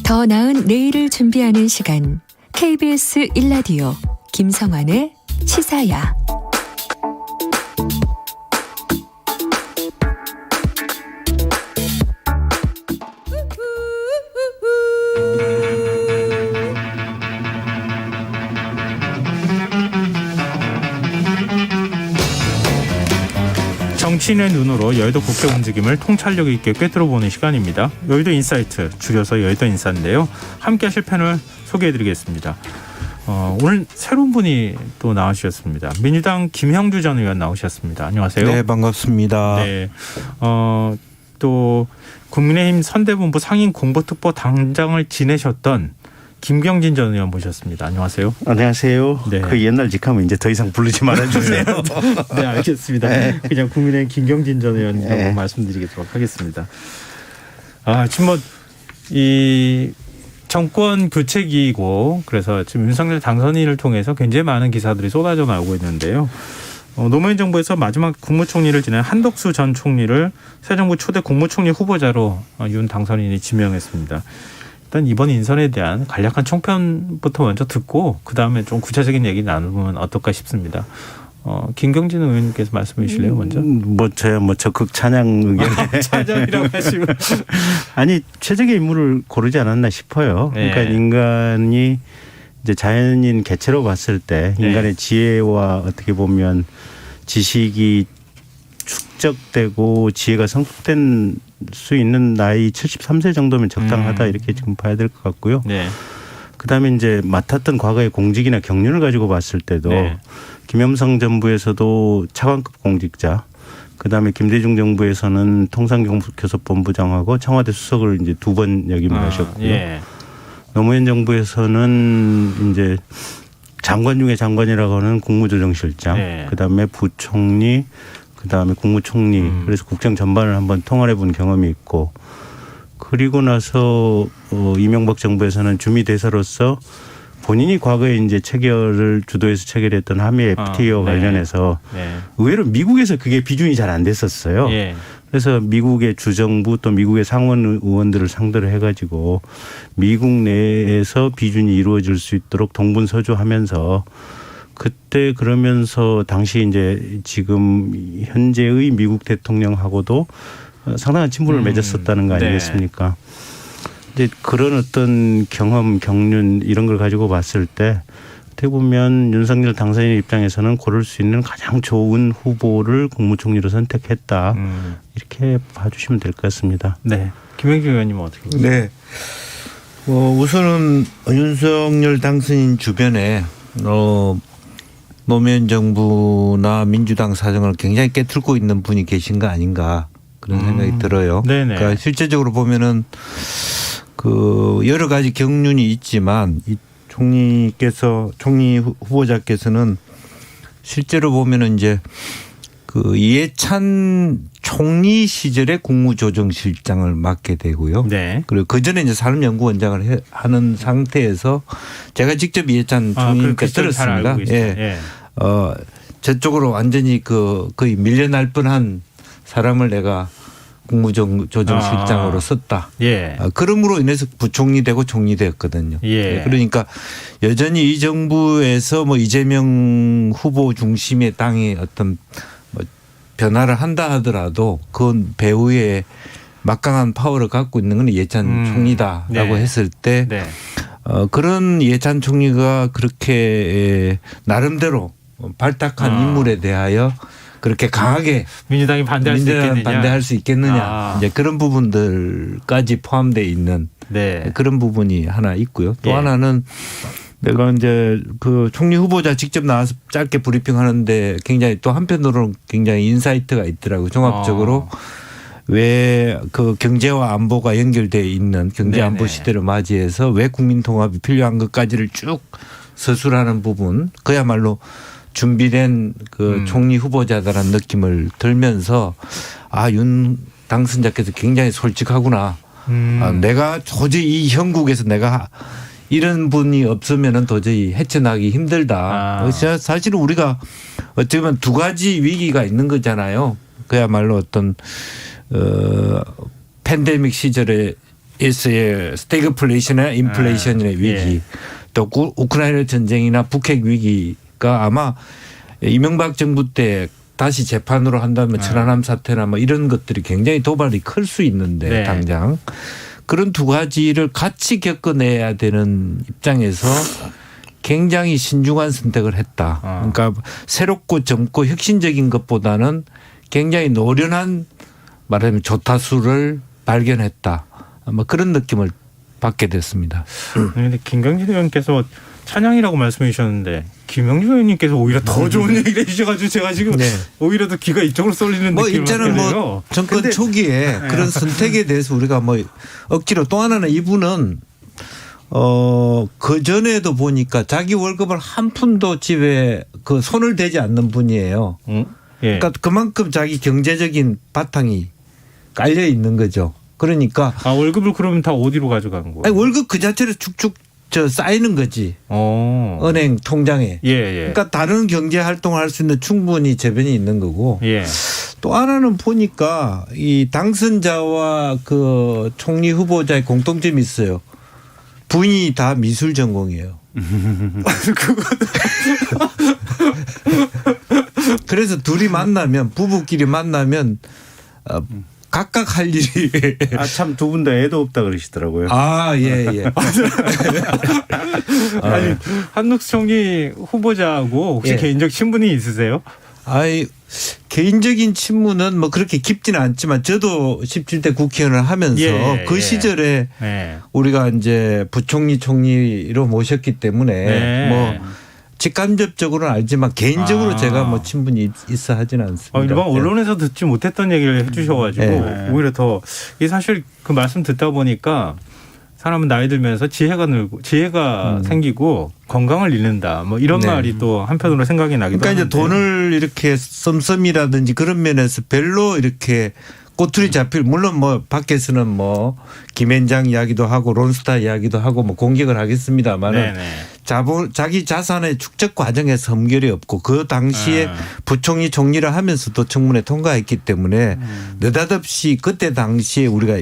더 나은 내일을 준비하는 시간 KBS 1라디오 김성환의 시사야. 정치인의 눈으로 여의도 국회 움직임을 통찰력 있게 꿰뚫어보는 시간입니다. 여의도 인사이트, 줄여서 여의도 인사인데요. 함께 하실 패널 소개해드리겠습니다. 오늘 새로운 분이 또 나오셨습니다. 민주당 김형주 전 의원 나오셨습니다. 안녕하세요. 네, 반갑습니다. 네, 또 국민의힘 선대본부 상임 공보특보 당장을 지내셨던 김경진 전 의원 모셨습니다. 안녕하세요. 안녕하세요. 네. 그 옛날 직하면 이제 더 이상 부르지 말아주세요. 네, 알겠습니다. 네. 그냥 국민의힘 김경진 전 의원이라고 네. 말씀드리도록 하겠습니다. 지금 이 정권 교체기이고 그래서 지금 윤석열 당선인을 통해서 굉장히 많은 기사들이 쏟아져 나오고 있는데요. 노무현 정부에서 마지막 국무총리를 지낸 한덕수 전 총리를 새 정부 초대 국무총리 후보자로 윤 당선인이 지명했습니다. 일단 이번 인선에 대한 간략한 총평부터 먼저 듣고 그다음에 좀 구체적인 얘기 나누면 어떨까 싶습니다. 김경진 의원님께서 말씀해 주실래요, 먼저? 저야 적극 찬양 의견에. 찬양이라고 하시고. 아니, 최적의 인물을 고르지 않았나 싶어요. 네. 그러니까 인간이 이제 자연인 개체로 봤을 때 인간의 지혜와 어떻게 보면 지식이 축적되고 지혜가 성숙된 수 있는 나이 73세 정도면 적당하다 이렇게 지금 봐야 될 것 같고요. 네. 그다음에 이제 맡았던 과거의 공직이나 경륜을 가지고 봤을 때도 네. 김영삼 정부에서도 차관급 공직자, 그다음에 김대중 정부에서는 통상교섭본부장하고 청와대 수석을 이제 2번 역임을 하셨고요. 예. 노무현 정부에서는 이제 장관 중에 장관이라고 하는 국무조정실장, 네. 그다음에 부총리, 그다음에 국무총리, 그래서 국정 전반을 한번 통할해 본 경험이 있고, 그리고 나서 이명박 정부에서는 주미대사로서 본인이 과거에 이제 체결을 주도해서 체결했던 한미 FTA와 네. 관련해서 네. 의외로 미국에서 그게 비준이 잘 안 됐었어요. 예. 그래서 미국의 주정부 또 미국의 상원 의원들을 상대로 해가지고 미국 내에서 비준이 이루어질 수 있도록 동분서주하면서 그때 그러면서 당시 이제 지금 현재의 미국 대통령하고도 상당한 친분을 맺었었다는 거 아니겠습니까? 이제 그런 어떤 경험, 경륜 이런 걸 가지고 봤을 때 어떻게 보면 윤석열 당선인 입장에서는 고를 수 있는 가장 좋은 후보를 국무총리로 선택했다. 이렇게 봐주시면 될 것 같습니다. 네. 김영주 의원님은 어떻게 보세요? 네. 우선은 윤석열 당선인 주변에 노무현 정부나 민주당 사정을 굉장히 깨뚫고 있는 분이 계신 거 아닌가 그런 생각이 들어요. 네네. 그러니까 실제적으로 보면은 그 여러 가지 경륜이 있지만 이 총리 후보자께서는 실제로 보면은 이제 그 이해찬 총리 시절에 국무조정실장을 맡게 되고요. 네. 그리고 그 전에 이제 산업연구원장을 하는 상태에서 제가 직접 이해찬 총리님께 들었습니다. 예. 저쪽으로 완전히 거의 밀려날 뻔한 사람을 내가 국무조정실장으로 썼다. 예. 그러므로 인해서 부총리 되고 총리 되었거든요. 예. 그러니까 여전히 이 정부에서 뭐 이재명 후보 중심의 당이 어떤 뭐 변화를 한다 하더라도 그건 배후에 막강한 파워를 갖고 있는 건 이해찬 총리다라고 네. 했을 때 네. 그런 이해찬 총리가 그렇게 나름대로 발탁한 인물에 대하여 그렇게 강하게 민주당이 반대할 수 있겠느냐. 반대할 수 있겠느냐. 이제 그런 부분들까지 포함되어 있는 네. 그런 부분이 하나 있고요. 또 예. 하나는 내가 이제 그 총리 후보자 직접 나와서 짧게 브리핑하는데 굉장히 또 한편으로는 굉장히 인사이트가 있더라고요. 종합적으로 왜 그 경제와 안보가 연결되어 있는 경제 안보 네네. 시대를 맞이해서 왜 국민 통합이 필요한 것까지를 쭉 서술하는 부분 그야말로 준비된 그 총리 후보자다라는 느낌을 들면서 윤 당선자께서 굉장히 솔직하구나. 내가 도저히 이 형국에서 내가 이런 분이 없으면은 도저히 헤쳐나기 힘들다. 사실은 우리가 어찌 보면 두 가지 위기가 있는 거잖아요. 그야말로 어떤 팬데믹 시절에 스태그플레이션이나 인플레이션의 위기, 또 우크라이나 전쟁이나 북핵 위기가 아마 이명박 정부 때 다시 재판으로 한다면 천안함 사태나 뭐 이런 것들이 굉장히 도발이 클 수 있는데 당장 그런 두 가지를 같이 겪어내야 되는 입장에서 굉장히 신중한 선택을 했다. 그러니까 새롭고 젊고 혁신적인 것보다는 굉장히 노련한 말하자면 조타수를 발견했다. 뭐 그런 느낌을 받게 됐습니다. 그런데 김경진 의원께서 찬양이라고 말씀해 주셨는데 김영주 의원님께서 오히려 더 좋은 얘기를 해주셔가지고 제가 지금 오히려 더 귀가 이쪽으로 쏠리는 뭐 느낌을 일단은 받게 뭐 돼요. 정권 초기에 그런 선택에 대해서 우리가 뭐 억지로 또 하나는 이분은 그 전에도 보니까 자기 월급을 한 푼도 집에 그 손을 대지 않는 분이에요. 그러니까 그만큼 자기 경제적인 바탕이 깔려 있는 거죠. 그러니까 월급을 그러면 다 어디로 가져간 거예요? 아니, 월급 그 자체로 축축 쌓이는 거지. 은행 통장에. 그러니까 다른 경제 활동을 할 수 있는 충분히 재변이 있는 거고. 또 하나는 보니까 이 당선자와 그 총리 후보자의 공통점이 있어요. 부인이 다 미술 전공이에요. 그래서 둘이 만나면 부부끼리 만나면 각각 할 일이 참 두 분 다 애도 없다 그러시더라고요. 예. 아니 한덕수 총리 후보자하고 혹시 개인적 친분이 있으세요? 개인적인 친분은 뭐 그렇게 깊지는 않지만 저도 17대 국회의원을 하면서 그 시절에 우리가 이제 부총리 총리로 모셨기 때문에 뭐 직간접적으로는 알지만 개인적으로 제가 뭐 친분이 있어 하지는 않습니다. 일반 언론에서 듣지 못했던 얘기를 해주셔가지고 오히려 더 이 사실 그 말씀 듣다 보니까 사람은 나이 들면서 지혜가 생기고 건강을 잃는다. 뭐 이런 말이 또 한편으로 생각이 나기도 그러니까 하는데. 이제 돈을 이렇게 썸썸이라든지 그런 면에서 별로 이렇게 꼬투리 잡힐 물론 뭐 밖에서는 뭐 김앤장 이야기도 하고 론스타 이야기도 하고 뭐 공격을 하겠습니다만은 자기 자산의 축적 과정에서 흠결이 없고 그 당시에 부총리 총리를 하면서도 청문회 통과했기 때문에 느닷없이 그때 당시에 우리가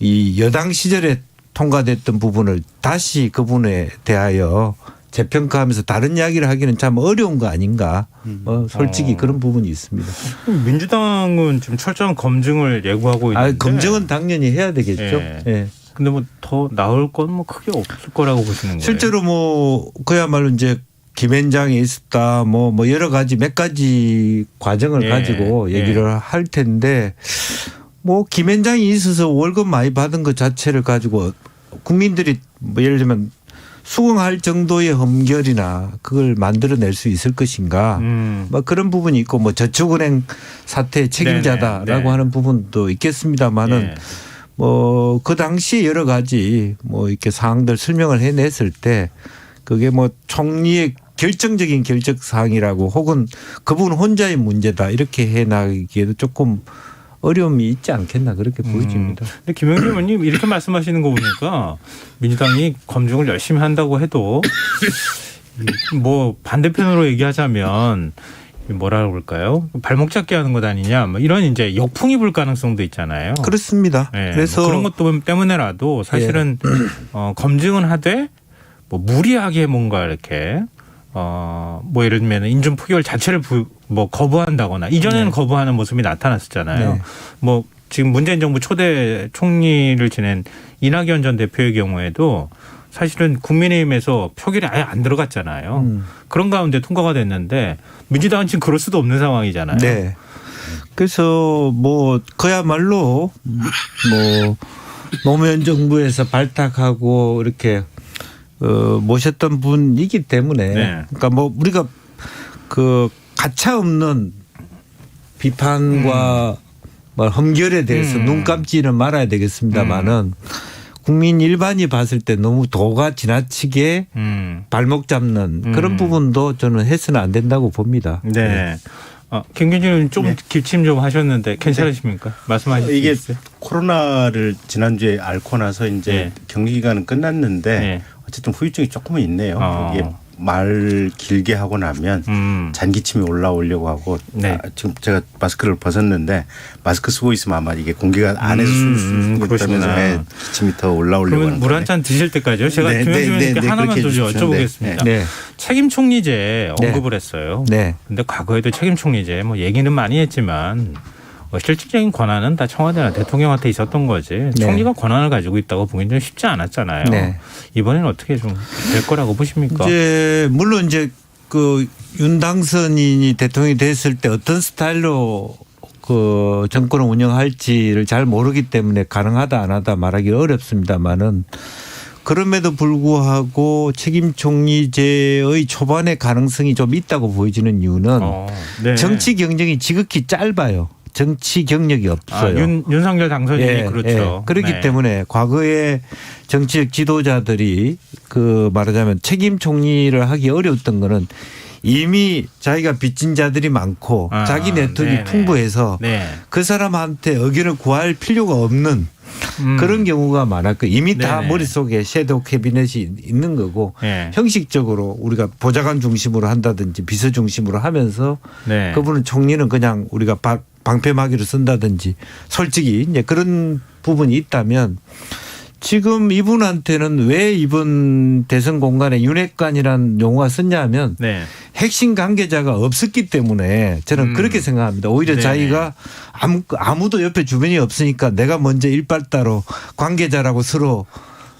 이 여당 시절에 통과됐던 부분을 다시 그분에 대하여 재평가하면서 다른 이야기를 하기는 참 어려운 거 아닌가. 솔직히 그런 부분이 있습니다. 민주당은 지금 철저한 검증을 예고하고 있는데. 검증은 당연히 해야 되겠죠. 근데 뭐 더 나올 건 뭐 크게 없을 거라고 보시는 거예요? 실제로 뭐 그야말로 이제 김앤장이 있었다 뭐 여러 가지 몇 가지 과정을 가지고 얘기를 할 텐데 뭐 김앤장이 있어서 월급 많이 받은 것 자체를 가지고 국민들이 뭐 예를 들면 수긍할 정도의 흠결이나 그걸 만들어낼 수 있을 것인가 뭐 그런 부분이 있고 뭐 저축은행 사태의 책임자다라고 하는 부분도 있겠습니다만은 뭐 그 당시 여러 가지 뭐 이렇게 사항들 설명을 해냈을 때 그게 뭐 총리의 결정적인 결정 사항이라고 혹은 그분 혼자의 문제다 이렇게 해나가기에도 조금 어려움이 있지 않겠나 그렇게 보여집니다. 근데 김영주 의원님 이렇게 말씀하시는 거 보니까 민주당이 검증을 열심히 한다고 해도 뭐 반대편으로 얘기하자면 뭐라 그럴까요? 발목 잡기 하는 것 아니냐 뭐 이런 이제 역풍이 불 가능성도 있잖아요. 그렇습니다. 그래서 뭐 그런 것 때문에라도 사실은 검증은 하되 뭐 무리하게 뭔가 이렇게 뭐 예를 들면 인준 포결 자체를 뭐 거부한다거나 이전에는 거부하는 모습이 나타났었잖아요. 뭐 지금 문재인 정부 초대 총리를 지낸 이낙연 전 대표의 경우에도 사실은 국민의힘에서 표결이 아예 안 들어갔잖아요. 그런 가운데 통과가 됐는데 민주당은 지금 그럴 수도 없는 상황이잖아요. 그래서 뭐 그야말로 뭐 노무현 정부에서 발탁하고 이렇게 모셨던 분이기 때문에 그러니까 뭐 우리가 그 가차 없는 비판과 뭐 흠결에 대해서 눈 감지는 말아야 되겠습니다만은 국민 일반이 봤을 때 너무 도가 지나치게 발목 잡는 그런 부분도 저는 해서는 안 된다고 봅니다. 김경진 의원님 좀 기침 좀 하셨는데 괜찮으십니까? 말씀하시죠. 이게 코로나를 지난주에 앓고 나서 이제 격리 기간은 끝났는데 어쨌든 후유증이 조금은 있네요. 이게 말 길게 하고 나면 잔기침이 올라오려고 하고 네. 지금 제가 마스크를 벗었는데 마스크 쓰고 있으면 아마 이게 공기가 안에서 숨쉬면서 기침이 더 올라오려고 그러면 하는 물 한 거예요. 잔 드실 때까지요. 제가 네, 김영준 네, 의원님께 네, 하나만 그렇게 더 좀 해주시면 여쭤보겠습니다. 네. 책임 총리제 네. 언급을 했어요. 네. 근데 과거에도 책임 총리제 뭐 얘기는 많이 했지만 실질적인 권한은 다 청와대나 대통령한테 있었던 거지. 네. 총리가 권한을 가지고 있다고 보기는 좀 쉽지 않았잖아요. 네. 이번에는 어떻게 좀 될 거라고 보십니까? 이제 물론 이제 그 윤 당선인이 대통령이 됐을 때 어떤 스타일로 그 정권을 운영할지를 잘 모르기 때문에 가능하다 안 하다 말하기 어렵습니다만은 그럼에도 불구하고 책임 총리제의 초반의 가능성이 좀 있다고 보여지는 이유는 네. 정치 경쟁이 지극히 짧아요. 정치 경력이 없어요. 윤석열 당선인이 그렇죠. 그렇기 네. 때문에 과거에 정치적 지도자들이 그 말하자면 책임 총리를 하기 어려웠던 거는 이미 자기가 빚진 자들이 많고 자기 네트워크가 네네. 풍부해서 네. 그 사람한테 의견을 구할 필요가 없는 그런 경우가 많았고 이미 다 네네. 머릿속에 섀도우 캐비넷이 있는 거고 네. 형식적으로 우리가 보좌관 중심으로 한다든지 비서 중심으로 하면서 네. 그분은 총리는 그냥 우리가 방패막이로 쓴다든지 솔직히 이제 그런 부분이 있다면 지금 이분한테는 왜 이번 대선 공간에 윤핵관이라는 용어가 썼냐 하면 네. 핵심 관계자가 없었기 때문에 저는 그렇게 생각합니다. 오히려 네. 자기가 아무도 옆에 주변이 없으니까 내가 먼저 일발따로 관계자라고 서로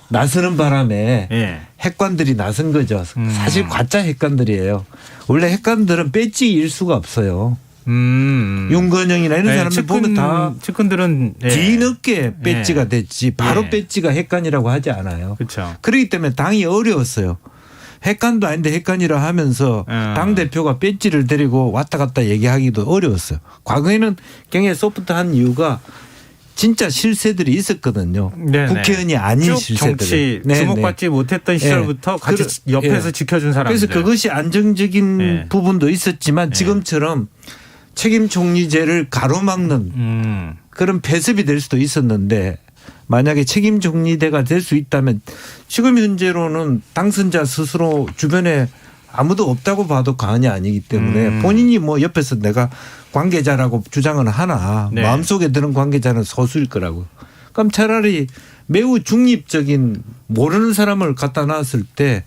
나서는 바람에 네. 핵관들이 나선 거죠. 사실 가짜 핵관들이에요. 원래 핵관들은 배지 일수가 없어요. 윤건영이나 이런 사람들 보면 다 측근들은 뒤늦게 배지가 됐지 바로 네. 배지가 핵관이라고 하지 않아요. 그렇죠. 그렇기 때문에 당이 어려웠어요. 핵관도 아닌데 핵관이라 하면서 당대표가 배지를 데리고 왔다 갔다 얘기하기도 어려웠어요. 과거에는 굉장히 소프트한 이유가 진짜 실세들이 있었거든요. 네네. 국회의원이 아닌 쭉 실세들. 정치 주목받지 못했던 시절부터 같이 옆에서 지켜준 사람들. 그래서 그것이 안정적인 네. 부분도 있었지만 지금처럼 책임 총리제를 가로막는 그런 폐습이 될 수도 있었는데 만약에 책임 총리대가 될 수 있다면 지금 현재로는 당선자 스스로 주변에 아무도 없다고 봐도 과언이 아니기 때문에 본인이 뭐 옆에서 내가 관계자라고 주장은 하나 네. 마음속에 드는 관계자는 소수일 거라고. 그럼 차라리 매우 중립적인 모르는 사람을 갖다 놨을 때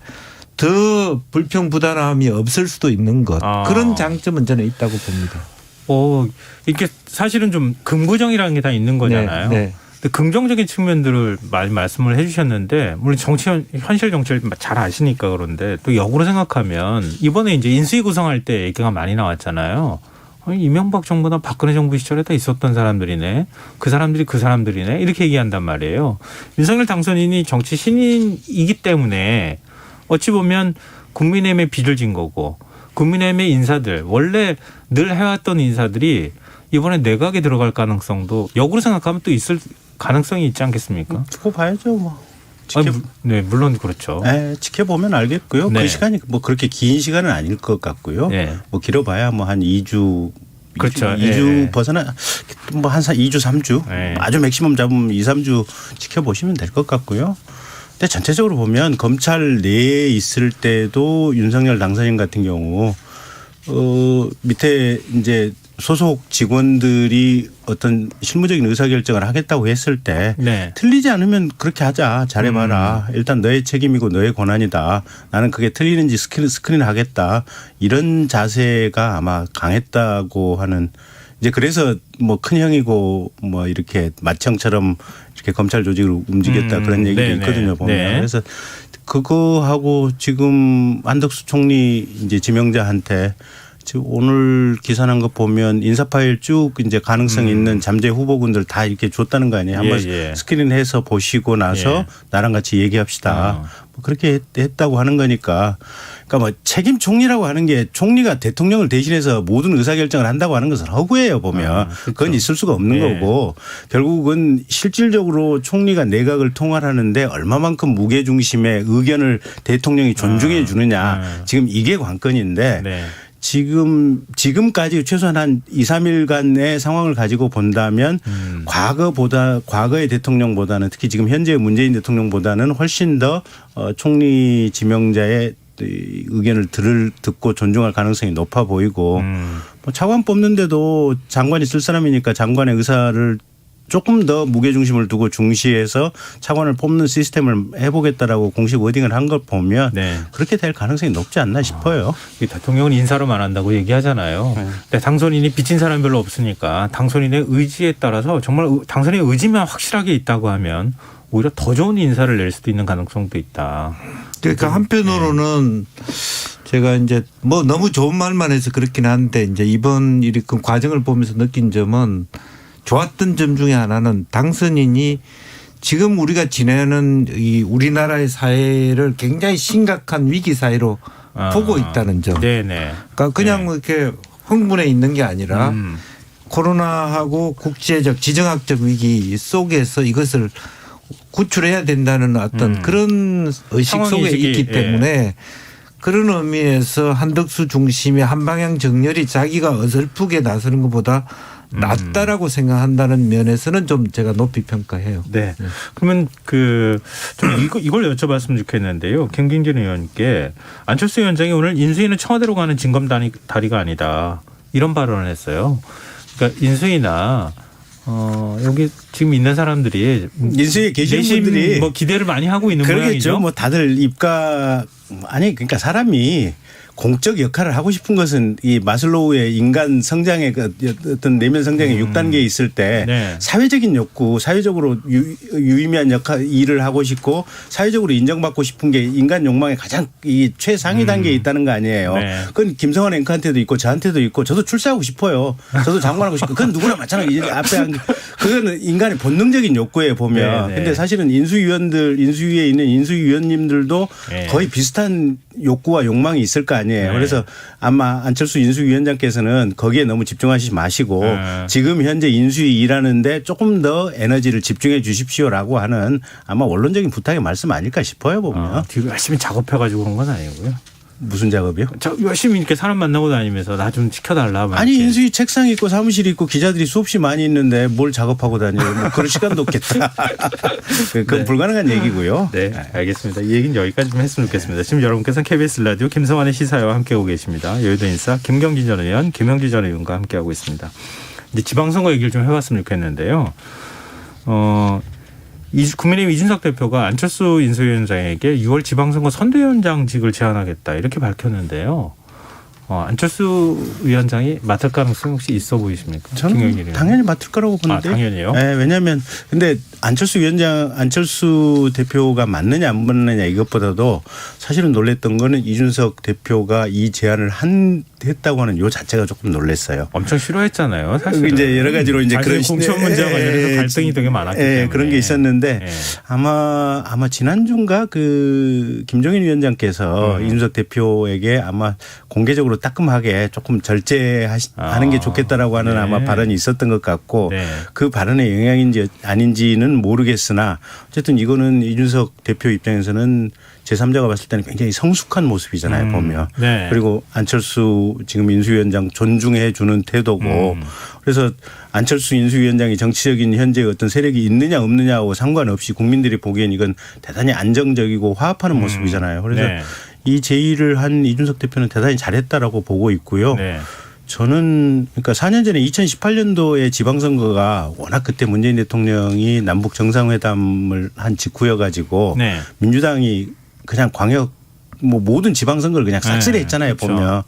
더 불평부단함이 없을 수도 있는 것. 그런 장점은 저는 있다고 봅니다. 이게 사실은 좀 긍부정이라는 게 다 있는 거잖아요. 네. 근데 긍정적인 측면들을 말씀을 해주셨는데 물론 현실 정치를 잘 아시니까 그런데 또 역으로 생각하면 이번에 이제 인수위 구성할 때 얘기가 많이 나왔잖아요. 이명박 정부나 박근혜 정부 시절에 다 있었던 사람들이네. 그 사람들이네. 이렇게 얘기한단 말이에요. 윤석열 당선인이 정치 신인이기 때문에 어찌 보면 국민의힘에 빚을 진 거고 국민의힘의 인사들 원래 늘 해왔던 인사들이 이번에 내각에 들어갈 가능성도 역으로 생각하면 또 있을 가능성이 있지 않겠습니까? 두고 봐야죠. 뭐. 네, 물론 그렇죠. 네, 지켜보면 알겠고요. 네. 그 시간이 뭐 그렇게 긴 시간은 아닐 것 같고요. 네. 뭐 길어봐야 뭐 한 2주. 그렇죠. 2주 벗어나 뭐 한 2주 3주 네. 아주 맥시멈 잡으면 2, 3주 지켜보시면 될 것 같고요. 근데 전체적으로 보면 검찰 내에 있을 때도 윤석열 당선인 같은 경우 밑에 이제 소속 직원들이 어떤 실무적인 의사결정을 하겠다고 했을 때 네. 틀리지 않으면 그렇게 하자. 잘해봐라. 일단 너의 책임이고 너의 권한이다. 나는 그게 틀리는지 스크린 하겠다. 이런 자세가 아마 강했다고 하는 이제 그래서 뭐 큰 형이고 뭐 이렇게 맏형처럼 이렇게 검찰 조직을 움직였다 그런 얘기도 네네. 있거든요. 보면. 네. 그래서 그거하고 지금 안덕수 총리 이제 지명자한테 지금 오늘 기사 난 거 보면 인사 파일 쭉 이제 가능성 있는 잠재 후보군들 다 이렇게 줬다는 거 아니에요. 한번 스크린해서 보시고 나서 나랑 같이 얘기합시다. 뭐 그렇게 했다고 하는 거니까. 그러니까 뭐 책임 총리라고 하는 게 총리가 대통령을 대신해서 모든 의사결정을 한다고 하는 것은 허구예요 보면. 그건 있을 수가 없는 거고 결국은 실질적으로 총리가 내각을 통할하는데 얼마만큼 무게중심의 의견을 대통령이 존중해 주느냐. 지금 이게 관건인데 지금까지 최소한 한 2, 3일간의 상황을 가지고 본다면 과거의 대통령보다는 특히 지금 현재의 문재인 대통령보다는 훨씬 더 총리 지명자의 의견을 듣고 존중할 가능성이 높아 보이고 뭐 차관 뽑는데도 장관이 쓸 사람이니까 장관의 의사를 조금 더 무게중심을 두고 중시해서 차관을 뽑는 시스템을 해보겠다라고 공식 워딩을 한 걸 보면 네. 그렇게 될 가능성이 높지 않나 싶어요. 대통령은 인사로만 한다고 얘기하잖아요. 근데 당선인이 빚진 사람이 별로 없으니까 당선인의 의지에 따라서 정말 당선인의 의지만 확실하게 있다고 하면 오히려 더 좋은 인사를 낼 수도 있는 가능성도 있다. 그러니까 한편으로는 제가 이제 뭐 너무 좋은 말만 해서 그렇긴 한데 이제 이번 그 과정을 보면서 느낀 점은 좋았던 점 중에 하나는 당선인이 지금 우리가 지내는 이 우리나라의 사회를 굉장히 심각한 위기 사회로 보고 있다는 점. 네네. 그러니까 그냥 이렇게 흥분해 있는 게 아니라 코로나하고 국제적 지정학적 위기 속에서 이것을 구출해야 된다는 어떤 그런 의식 속에 있기 때문에 그런 의미에서 한덕수 중심의 한방향 정렬이 자기가 어설프게 나서는 것보다 낫다라고 생각한다는 면에서는 좀 제가 높이 평가해요. 네. 그러면 좀 이걸 여쭤봤으면 좋겠는데요. 김경진 의원님께 안철수 위원장이 오늘 인수위는 청와대로 가는 징검다리가 아니다. 이런 발언을 했어요. 그러니까 인수위나 여기 지금 있는 사람들이 인수위에 계신 분들이 뭐 기대를 많이 하고 있는 그러겠죠. 모양이죠. 뭐 다들 그러니까 사람이 공적 역할을 하고 싶은 것은 이 마슬로우의 인간 성장의 어떤 내면 성장의 6단계에 있을 때 네. 사회적인 욕구, 사회적으로 유의미한 일을 하고 싶고 사회적으로 인정받고 싶은 게 인간 욕망의 가장 이 최상위 단계에 있다는 거 아니에요. 네. 그건 김성환 앵커한테도 있고 저한테도 있고 저도 출세하고 싶어요. 저도 장관하고 싶고 그건 누구나 마찬가지. 앞에 그거는 인간의 본능적인 욕구에 보면. 네. 근데 사실은 인수위에 있는 인수위원님들도 네. 거의 비슷한 욕구와 욕망이 있을 거 아니에요. 네. 그래서 아마 안철수 인수위원장께서는 거기에 너무 집중하시지 마시고 지금 현재 인수위 일하는데 조금 더 에너지를 집중해 주십시오라고 하는 아마 원론적인 부탁의 말씀 아닐까 싶어요 보면. 뒤로 열심히 작업해가지고 그런 건 아니고요. 무슨 작업이요? 열심히 이렇게 사람 만나고 다니면서 나 좀 지켜달라. 아니 이렇게. 인수위 책상이 있고 사무실이 있고 기자들이 수없이 많이 있는데 뭘 작업하고 다녀요. 뭐 그럴 시간도 없겠다. 그건 네. 불가능한 얘기고요. 네, 알겠습니다. 이 얘기는 여기까지 좀 했으면 좋겠습니다. 지금 여러분께서는 KBS 라디오 김성환의 시사회와 함께하고 계십니다. 여의도 인사 김경진 전 의원, 김영지 전 의원과 함께하고 있습니다. 이제 지방선거 얘기를 좀 해봤으면 좋겠는데요. 국민의힘 이준석 대표가 안철수 인수위원장에게 6월 지방선거 선대위원장직을 제안하겠다 이렇게 밝혔는데요. 안철수 위원장이 맡을 가능성이 혹시 있어 보이십니까? 저는 당연히 맡을 거라고 보는데. 당연히요? 네, 왜냐하면 근데 안철수 대표가 맞느냐 안 맞느냐 이것보다도 사실은 놀랬던 거는 이준석 대표가 이 제안을 했다고 하는 요 자체가 조금 놀랐어요. 엄청 싫어했잖아요. 사실 이제 여러 가지로 이제 그런 공천 문제와 관련해서 갈등이 되게 많았기 때문에 그런 게 있었는데 아마 지난주인가 김종인 위원장께서 이준석 대표에게 아마 공개적으로 따끔하게 조금 절제하는 게 좋겠다라고 하는 아마 발언이 있었던 것 같고 그 발언의 영향인지 아닌지는 모르겠으나 어쨌든 이거는 이준석 대표 입장에서는 제3자가 봤을 때는 굉장히 성숙한 모습이잖아요 보면. 네. 그리고 안철수 지금 인수위원장 존중해 주는 태도고 그래서 안철수 인수위원장이 정치적인 현재의 어떤 세력이 있느냐 없느냐하고 상관없이 국민들이 보기엔 이건 대단히 안정적이고 화합하는 모습이잖아요. 그래서 이 제의를 한 이준석 대표는 대단히 잘했다라고 보고 있고요. 네. 저는 그러니까 4년 전에 2018년도에 지방선거가 워낙 그때 문재인 대통령이 남북 정상회담을 한 직후여가지고 민주당이 그냥 모든 지방선거를 그냥 싹쓸이 했잖아요 보면.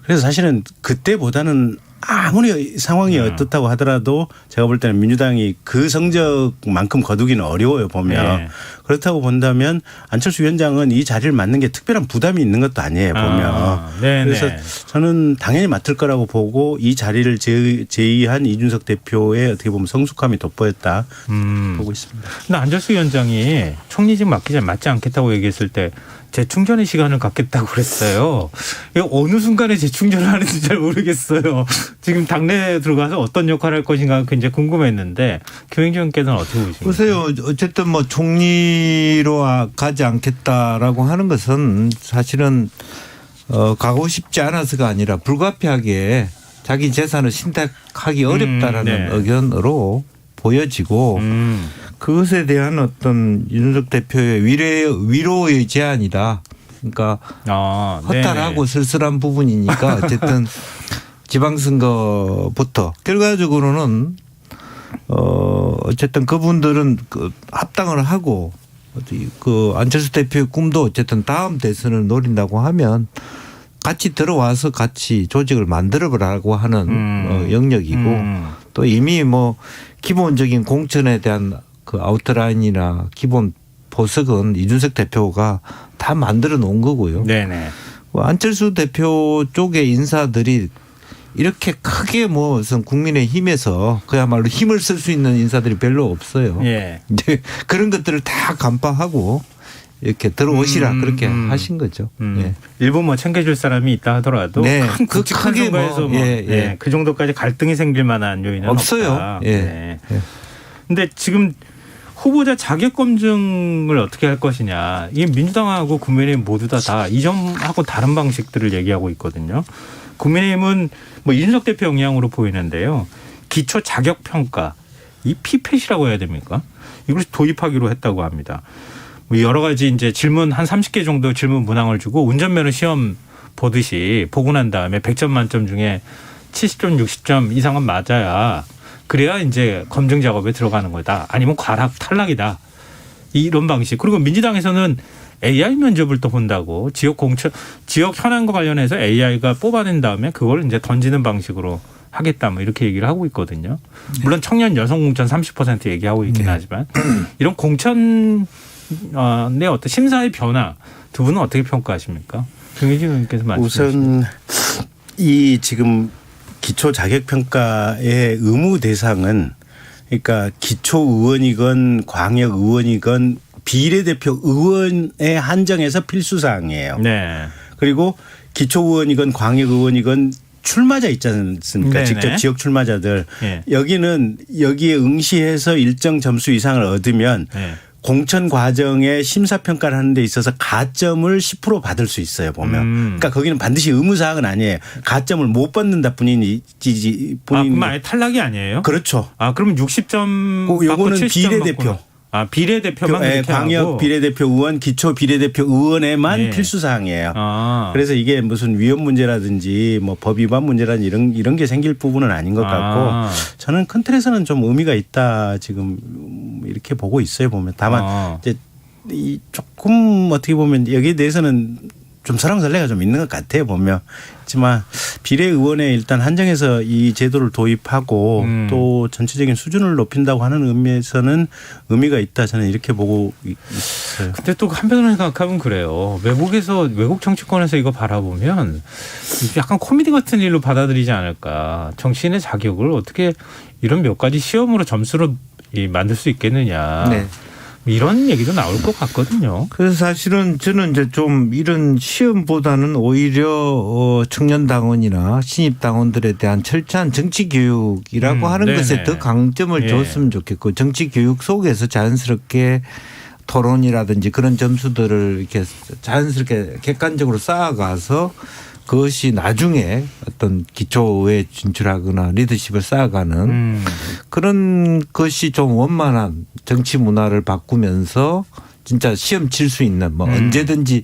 그래서 사실은 그때보다는 아무리 상황이 어떻다고 하더라도 제가 볼 때는 민주당이 그 성적만큼 거두기는 어려워요 보면. 그렇다고 본다면 안철수 위원장은 이 자리를 맡는 게 특별한 부담이 있는 것도 아니에요 보면. 그래서 저는 당연히 맡을 거라고 보고 이 자리를 제의한 이준석 대표의 어떻게 보면 성숙함이 돋보였다 보고 있습니다. 근데 안철수 위원장이 총리직 맞지 않겠다고 얘기했을 때 재충전의 시간을 갖겠다고 그랬어요. 어느 순간에 재충전을 하는지 잘 모르겠어요. 지금 당내에 들어가서 어떤 역할을 할 것인가 굉장히 궁금했는데 김영지 의원께서는 어떻게 보십니까? 보세요. 어쨌든 뭐 총리로 가지 않겠다라고 하는 것은 사실은 가고 싶지 않아서가 아니라 불가피하게 자기 재산을 신탁하기 어렵다라는 의견으로 보여지고 그것에 대한 어떤 이준석 대표의 위로의 제안이다. 그러니까 네네. 허탈하고 쓸쓸한 부분이니까 어쨌든 지방선거부터 결과적으로는 어쨌든 그분들은 그 합당을 하고 그 안철수 대표의 꿈도 어쨌든 다음 대선을 노린다고 하면 같이 들어와서 같이 조직을 만들어보라고 하는 영역이고 또 이미 뭐 기본적인 공천에 대한 그 아웃라인이나 기본 보석은 이준석 대표가 다 만들어 놓은 거고요. 네네. 안철수 대표 쪽의 인사들이 이렇게 크게 뭐 무슨 국민의힘에서 그야말로 힘을 쓸 수 있는 인사들이 별로 없어요. 예. 이제 그런 것들을 다 간파하고 이렇게 들어오시라 그렇게 하신 거죠. 예. 일부 뭐 챙겨줄 사람이 있다 하더라도 네. 큰 그 굵직한 크게 선거에서 뭐, 뭐 예, 예. 그 정도까지 갈등이 생길 만한 요인은 없어요. 없다. 예. 네. 예. 근데 지금 후보자 자격 검증을 어떻게 할 것이냐. 이게 민주당하고 국민의힘 모두 다 이전하고 다른 방식들을 얘기하고 있거든요. 국민의힘은 뭐 이준석 대표 영향으로 보이는데요. 기초 자격 평가, 이 피펫이라고 해야 됩니까? 이걸 도입하기로 했다고 합니다. 뭐 여러 가지 이제 질문 한 30개 정도 질문 문항을 주고 운전면허 시험 보듯이 보고 난 다음에 100점 만점 중에 70점, 60점 이상은 맞아야 그래야 이제 검증 작업에 들어가는 거다. 아니면 과락, 탈락이다. 이런 방식. 그리고 민주당에서는 AI 면접을 또 본다고 지역 현안과 관련해서 AI가 뽑아낸 다음에 그걸 이제 던지는 방식으로 하겠다 뭐 이렇게 얘기를 하고 있거든요. 물론 청년 여성 공천 30% 얘기하고 있긴 하지만 이런 공천의 어떤 심사의 변화 두 분은 어떻게 평가하십니까? 정의진 의원께서 말씀해 주시죠. 우선 이 지금 기초 자격 평가의 의무 대상은 그러니까 기초 의원이건 광역 의원이건 비례대표 의원에 한정해서 필수 사항이에요. 네. 그리고 기초 의원이건 광역 의원이건 출마자 있지 않습니까? 네네. 직접 지역 출마자들. 네. 여기는 여기에 응시해서 일정 점수 이상을 얻으면 네. 공천 과정에 심사평가를 하는 데 있어서 가점을 10% 받을 수 있어요, 보면. 그러니까 거기는 반드시 의무사항은 아니에요. 가점을 못 받는다 뿐이지. 그럼 아예 탈락이 아니에요? 그렇죠. 그럼 60점 요거는 70점 비례대표. 받고는. 비례대표만 그렇게 광역 하고. 비례대표 의원, 기초 비례대표 의원에만 네. 필수 사항이에요. 그래서 이게 무슨 위헌 문제라든지 뭐 법 위반 문제라든지 이런 게 생길 부분은 아닌 것 같고 저는 큰 틀에서는 좀 의미가 있다 지금 이렇게 보고 있어요 보면. 다만 이제 이 조금 어떻게 보면 여기에 대해서는 좀 설왕설래가 좀 있는 것 같아요 보면. 하지만 비례의원에 일단 한정해서 이 제도를 도입하고 또 전체적인 수준을 높인다고 하는 의미에서는 의미가 있다 저는 이렇게 보고 있어요. 근데 또 한편으로 생각하면 그래요. 외국 정치권에서 이거 바라보면 약간 코미디 같은 일로 받아들이지 않을까. 정치인의 자격을 어떻게 이런 몇 가지 시험으로 점수로 만들 수 있겠느냐. 네. 이런 얘기도 나올 것 같거든요. 그래서 사실은 저는 이제 좀 이런 시험보다는 오히려 청년 당원이나 신입 당원들에 대한 철저한 정치 교육이라고 하는 네네. 것에 더 강점을 줬으면 좋겠고 정치 교육 속에서 자연스럽게 토론이라든지 그런 점수들을 이렇게 자연스럽게 객관적으로 쌓아가서 그것이 나중에 어떤 기초에 진출하거나 리더십을 쌓아가는 그런 것이 좀 원만한 정치 문화를 바꾸면서 진짜 시험 칠 수 있는 뭐 언제든지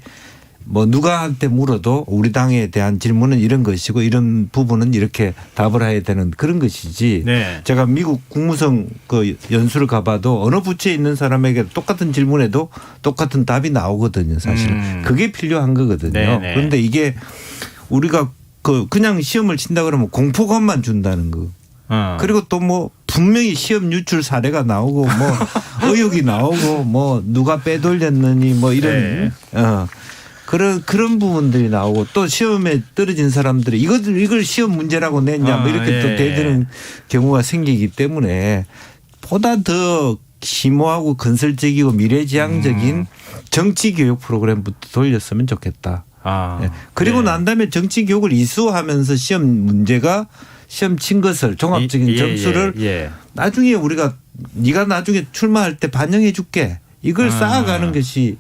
뭐 누가한테 물어도 우리 당에 대한 질문은 이런 것이고 이런 부분은 이렇게 답을 해야 되는 그런 것이지. 네. 제가 미국 국무성 그 연수를 가봐도 어느 부처에 있는 사람에게 똑같은 질문에도 똑같은 답이 나오거든요. 사실은 그게 필요한 거거든요. 네네. 그런데 이게 우리가 그냥 시험을 친다 그러면 공포감만 준다는 거. 그리고 또 뭐 분명히 시험 유출 사례가 나오고 뭐 의혹이 나오고 뭐 누가 빼돌렸느니 뭐 이런 그런 부분들이 나오고 또 시험에 떨어진 사람들이 이걸 시험 문제라고 냈냐 뭐 이렇게 또 대드는 경우가 생기기 때문에 보다 더 심오하고 건설적이고 미래지향적인 정치 교육 프로그램부터 돌렸으면 좋겠다. 그리고 난 다음에 정치 교육을 이수하면서 시험 문제가 시험 친 것을 종합적인 점수를 나중에 우리가 네가 나중에 출마할 때 반영해 줄게. 이걸 쌓아가는 것이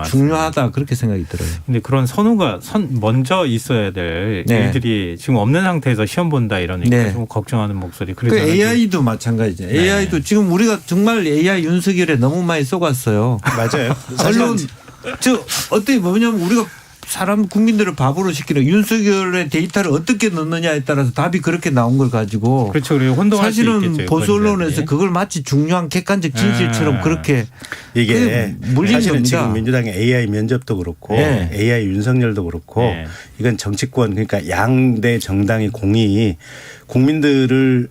중요하다 그렇게 생각이 들어요. 근데 그런 선우가 먼저 있어야 될 일들이 지금 없는 상태에서 시험 본다 이러니까 좀 걱정하는 목소리. 그 AI도 마찬가지죠. AI도 지금 우리가 정말 AI 윤석열에 너무 많이 속았어요. 맞아요. 언론 어떻게 뭐냐면 우리가 사람 국민들을 바보로 시키는 윤석열의 데이터를 어떻게 넣느냐에 따라서 답이 그렇게 나온 걸 가지고 그렇죠. 그리고 혼동할 수 있겠죠. 사실은 보수 언론에서 그걸 마치 중요한 객관적 진실처럼 그렇게 이게 물린 사실은 겁니다. 지금 민주당의 AI 면접도 그렇고 네. AI 윤석열도 그렇고 네. 이건 정치권 그러니까 양대 정당의 공이 국민들의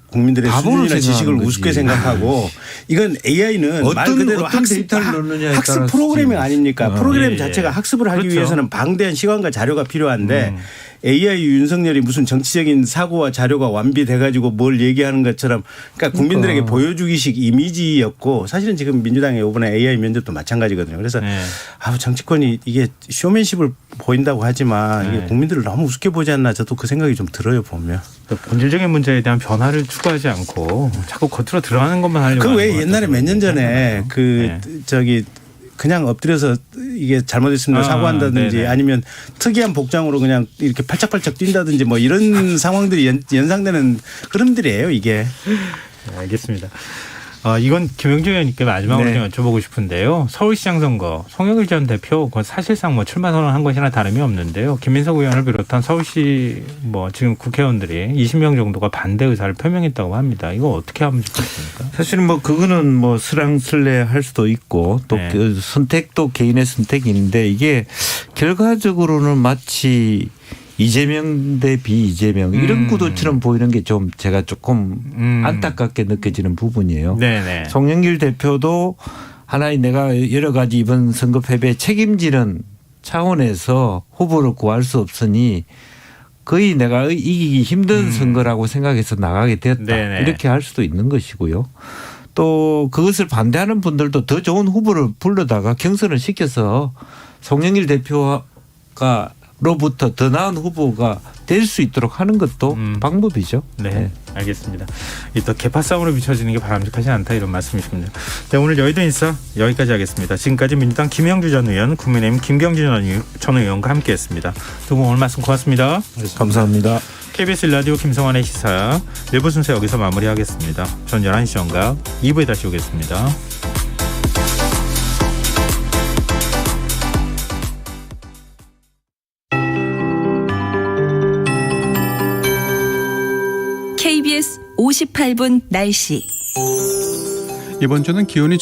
바보로 수준이나 지식을 생각하는 우습게 거지. 생각하고 이건 AI는 말 그대로 어떤 데이터를 넣느냐에 학습 따라서 프로그래밍 아닙니까? 프로그램 예, 자체가 예. 학습을 하기 그렇죠. 위해서는 방대한 시간과 자료가 필요한데 AI 윤석열이 무슨 정치적인 사고와 자료가 완비돼 가지고 뭘 얘기하는 것처럼 그러니까 국민들에게 보여주기식 이미지였고 사실은 지금 민주당의 이번에 AI 면접도 마찬가지거든요. 그래서 네. 정치권이 이게 쇼맨십을 보인다고 하지만 이게 네. 국민들을 너무 우습게 보지 않나 저도 그 생각이 좀 들어요 보면. 본질적인 문제에 대한 변화를 추구하지 않고 자꾸 겉으로 드러나는 것만 하려고. 그 왜 하는 것 옛날에 같아서 몇 년 전에 그렇잖아요. 그 네. 그냥 엎드려서 이게 잘못했습니다 사과한다든지 네네. 아니면 특이한 복장으로 그냥 이렇게 팔짝팔짝 뛴다든지 뭐 이런 상황들이 연상되는 흐름들이에요 이게. 네, 알겠습니다. 이건 김영주 의원님께 마지막으로 네. 좀 여쭤보고 싶은데요. 서울시장 선거 송영길 전 대표 그건 사실상 뭐 출마 선언한 것이나 다름이 없는데요. 김민석 의원을 비롯한 서울시 뭐 지금 국회의원들이 20명 정도가 반대 의사를 표명했다고 합니다. 이거 어떻게 하면 좋겠습니까? 사실은 뭐 그거는 뭐 슬랑슬레 할 수도 있고 또 네. 그 선택도 개인의 선택인데 이게 결과적으로는 마치 이재명 대 비이재명 이런 구도처럼 보이는 게 좀 제가 조금 안타깝게 느껴지는 부분이에요. 네네. 송영길 대표도 하나의 내가 여러 가지 이번 선거 패배에 책임지는 차원에서 후보를 구할 수 없으니 거의 내가 이기기 힘든 선거라고 생각해서 나가게 되었다. 네네. 이렇게 할 수도 있는 것이고요. 또 그것을 반대하는 분들도 더 좋은 후보를 불러다가 경선을 시켜서 송영길 대표가 로부터 더 나은 후보가 될 수 있도록 하는 것도 방법이죠. 네, 알겠습니다. 또 개파 싸움으로 비춰지는 게 바람직하지 않다 이런 말씀이십니다. 네, 오늘 여의도 인사 여기까지 하겠습니다. 지금까지 민주당 김영주 전 의원, 국민의힘 김경진 전 의원과 함께했습니다. 두 분 오늘 말씀 고맙습니다. 감사합니다. KBS 라디오 김성환의 시사 1부 순서 여기서 마무리하겠습니다. 전 11시 정각 2부에 다시 오겠습니다. KBS 58분 날씨. 이번 주는 기온이